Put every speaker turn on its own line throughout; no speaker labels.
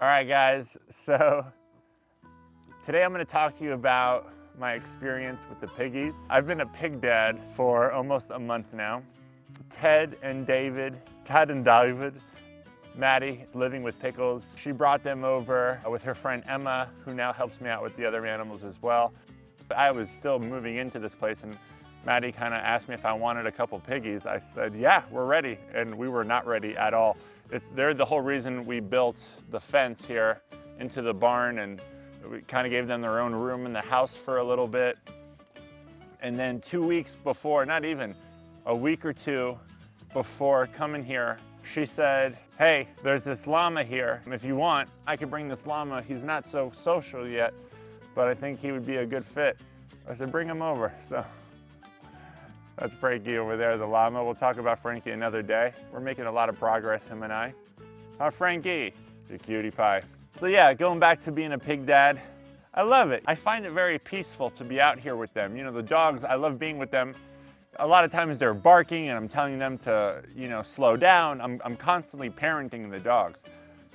All right, guys, so today I'm going to talk to you about my experience with the piggies. I've been a pig dad for almost a month now. Ted and David, Maddie, living with Pickles. She brought them over with her friend Emma, who now helps me out with the other animals as well. I was still moving into this place and Maddie kind of asked me if I wanted a couple piggies. I said, yeah, we're ready. And we were not ready at all. They're the whole reason we built the fence here into the barn, and we kind of gave them their own room in the house for a little bit. And then 2 weeks before, not even, a week or two before coming here, she said, hey, there's this llama here. If you want, I could bring this llama. He's not so social yet, but I think he would be a good fit. I said, bring him over. So that's Frankie over there, the llama. We'll talk about Frankie another day. We're making a lot of progress, him and I. Huh, Frankie? You cutie pie. So yeah, going back to being a pig dad, I love it. I find it very peaceful to be out here with them. You know, the dogs, I love being with them. A lot of times they're barking and I'm telling them to, slow down. I'm constantly parenting the dogs.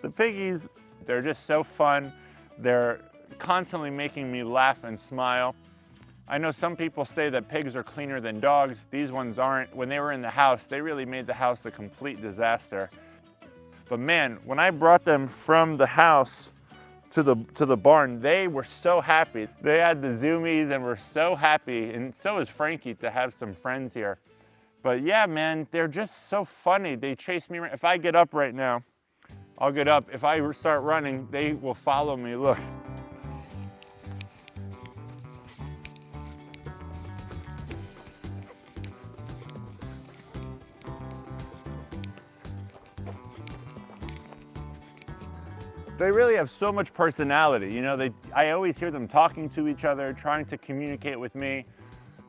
The piggies, they're just so fun. They're constantly making me laugh and smile. I know some people say that pigs are cleaner than dogs. These ones aren't. When they were in the house, they really made the house a complete disaster. But man, when I brought them from the house to the barn, they were so happy. They had the Zoomies and were so happy, and so is Frankie to have some friends here. But yeah, man, they're just so funny. They chase me. If I get up right now, I'll get up. If I start running, they will follow me. Look. They really have so much personality. I always hear them talking to each other, trying to communicate with me.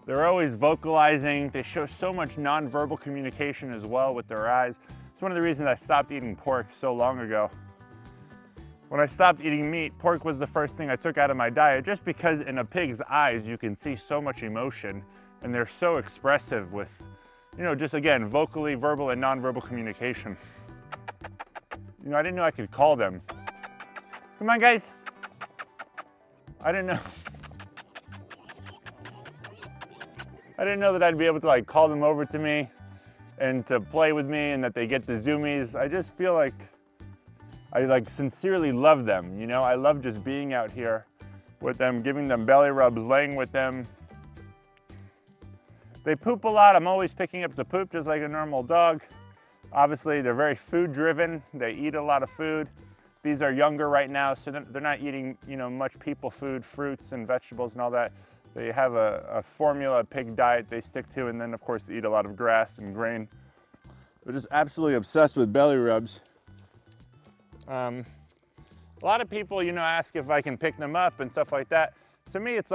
They're always vocalizing. They show so much nonverbal communication as well with their eyes. It's one of the reasons I stopped eating pork so long ago. When I stopped eating meat, pork was the first thing I took out of my diet, just because in a pig's eyes you can see so much emotion, and they're so expressive with, just again, vocally, verbal, and nonverbal communication. I didn't know I could call them. Come on, guys. I didn't know. I didn't know that I'd be able to call them over to me and to play with me and that they get the Zoomies. I just feel like I sincerely love them. I love just being out here with them, giving them belly rubs, laying with them. They poop a lot. I'm always picking up the poop just like a normal dog. Obviously, they're very food driven. They eat a lot of food. These are younger right now, so they're not eating, much people food, fruits and vegetables and all that. They have a formula pig diet they stick to, and then of course they eat a lot of grass and grain. They're just absolutely obsessed with belly rubs. A lot of people, ask if I can pick them up and stuff like that. To me, it's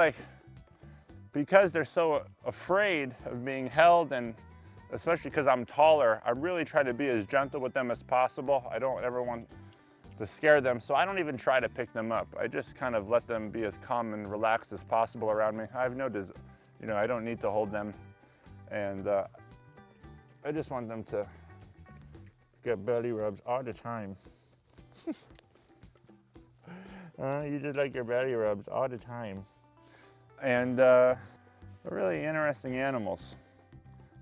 because they're so afraid of being held, and especially because I'm taller, I really try to be as gentle with them as possible. I don't ever want to scare them, so I don't even try to pick them up. I just kind of let them be as calm and relaxed as possible around me. I have I don't need to hold them, and I just want them to get belly rubs all the time. You just like your belly rubs all the time. And they're really interesting animals.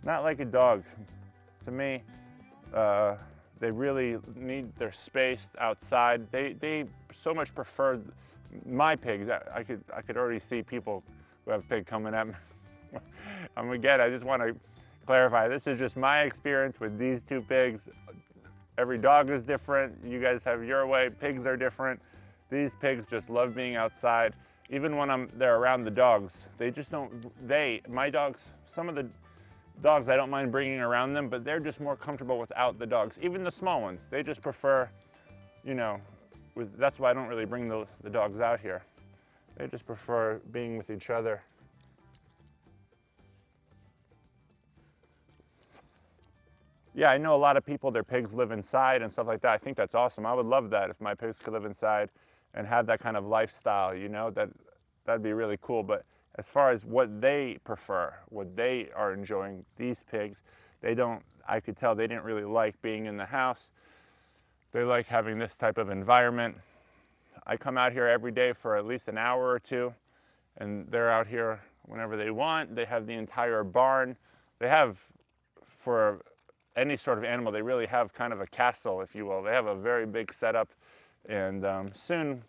Not like a dog. To me, they really need their space outside. They so much prefer my pigs. I could already see people who have pig coming at me. Again, I just want to clarify, this is just my experience with these two pigs. Every dog is different. You guys have your way. Pigs are different. These pigs just love being outside. Even when they're around the dogs, they just don't, my dogs, some of the dogs I don't mind bringing around them, but they're just more comfortable without the dogs. Even the small ones, they just prefer, that's why I don't really bring the dogs out here. They just prefer being with each other. Yeah, I know a lot of people, their pigs live inside and stuff like that. I think that's awesome. I would love that if my pigs could live inside and have that kind of lifestyle, that'd be really cool. But as far as what they prefer, what they are enjoying, these pigs, I could tell they didn't really like being in the house. They like having this type of environment. I come out here every day for at least an hour or two, and they're out here whenever they want. They have the entire barn. They have, for any sort of animal, they really have kind of a castle, if you will. They have a very big setup, and soon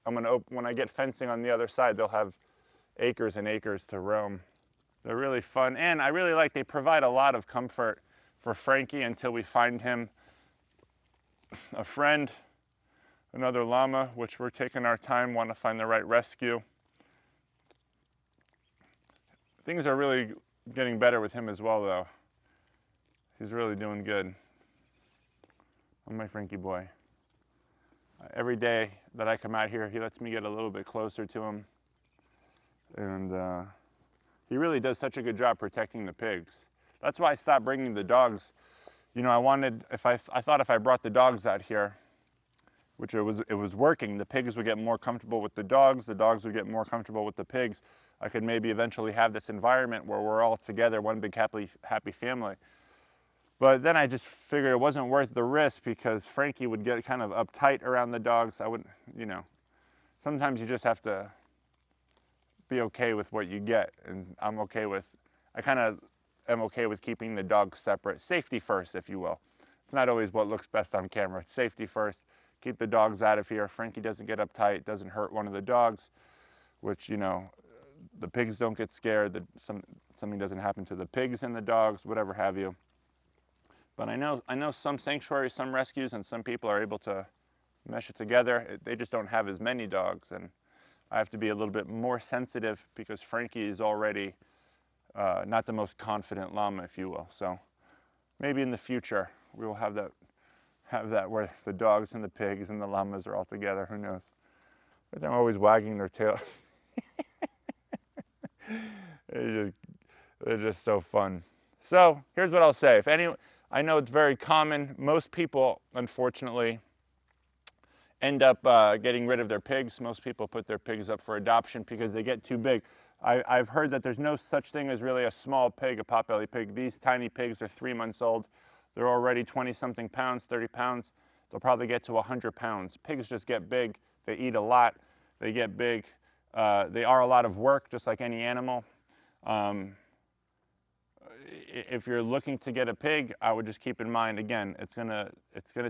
when I get fencing on the other side, they'll have acres and acres to roam. They're really fun, and I really like they provide a lot of comfort for Frankie until we find him a friend, another llama, which we're taking our time, want to find the right rescue. Things are really getting better with him as well, though. He's really doing good. Oh, my Frankie boy. Every day that I come out here, he lets me get a little bit closer to him. And he really does such a good job protecting the pigs. That's why I stopped bringing the dogs. You know, I thought if I brought the dogs out here, which it was working, the pigs would get more comfortable with the dogs would get more comfortable with the pigs. I could maybe eventually have this environment where we're all together, one big happy family. But then I just figured it wasn't worth the risk because Frankie would get kind of uptight around the dogs. I wouldn't, you know, sometimes you just have to be okay with what you get. And I kind of am okay with keeping the dogs separate. Safety first, if you will. It's not always what looks best on camera. Safety first. Keep the dogs out of here. Frankie doesn't get uptight, doesn't hurt one of the dogs, which, you know, the pigs don't get scared, that something doesn't happen to the pigs and the dogs, whatever have you. But I know some sanctuaries, some rescues, and some people are able to mesh it together. They just don't have as many dogs, and I have to be a little bit more sensitive because Frankie is already not the most confident llama, if you will. So maybe in the future we will have that where the dogs and the pigs and the llamas are all together. Who knows? But they're always wagging their tail. They're just so fun. So here's what I'll say. I know it's very common. Most people, unfortunately, end up getting rid of their pigs. Most people put their pigs up for adoption because they get too big. I've heard that there's no such thing as really a small pig, a potbelly pig. These tiny pigs are 3 months old. They're already 20-something pounds, 30 pounds. They'll probably get to 100 pounds. Pigs just get big. They eat a lot. They get big. They are a lot of work, just like any animal. If you're looking to get a pig, I would just keep in mind, again, it's gonna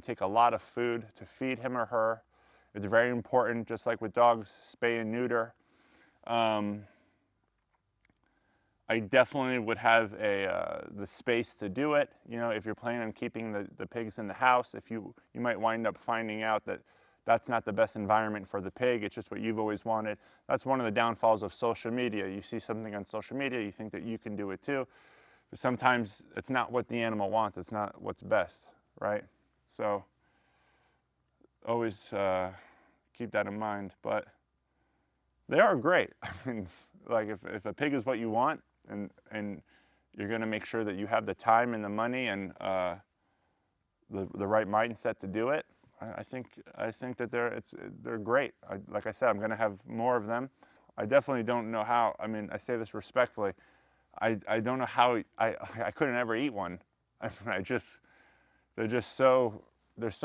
take a lot of food to feed him or her. It's very important, just like with dogs, spay and neuter. I definitely would have the space to do it. You know, if you're planning on keeping the pigs in the house, you might wind up finding out that that's not the best environment for the pig. It's just what you've always wanted. That's one of the downfalls of social media. You see something on social media, you think that you can do it too. But sometimes it's not what the animal wants. It's not what's best, right? So always keep that in mind. But they are great. I mean, like if a pig is what you want, and you're going to make sure that you have the time and the money and the right mindset to do it, I think that they're great. Like I said, I'm going to have more of them. I definitely don't know how. I mean, I say this respectfully. I don't know how I couldn't ever eat one. There's so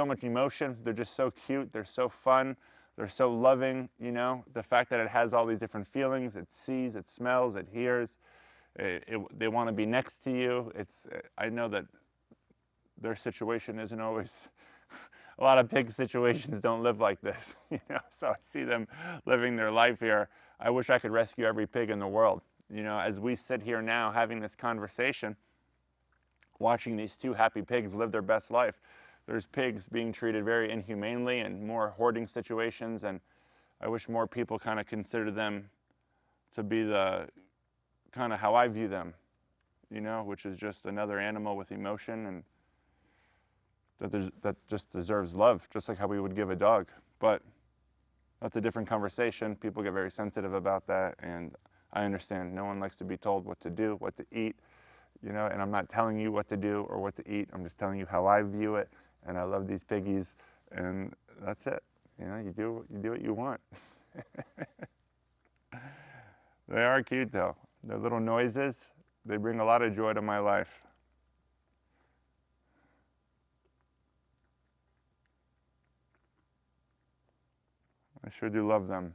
much emotion. They're just so cute. They're so fun. They're so loving. You know, the fact that it has all these different feelings. It sees, it smells, it hears. They want to be next to you. I know that their situation isn't always. A lot of pig situations don't live like this, you know. So I see them living their life here. I wish I could rescue every pig in the world. You know, as we sit here now having this conversation, watching these two happy pigs live their best life. There's pigs being treated very inhumanely and more hoarding situations, and I wish more people kind of consider them to be the kind of how I view them, you know, which is just another animal with emotion and that just deserves love, just like how we would give a dog. But that's a different conversation. People get very sensitive about that, and I understand. No one likes to be told what to do, what to eat, you know, and I'm not telling you what to do or what to eat. I'm just telling you how I view it, and I love these piggies, and that's it. You know, you do what you want. They are cute, though. Their little noises, they bring a lot of joy to my life. I sure do love them.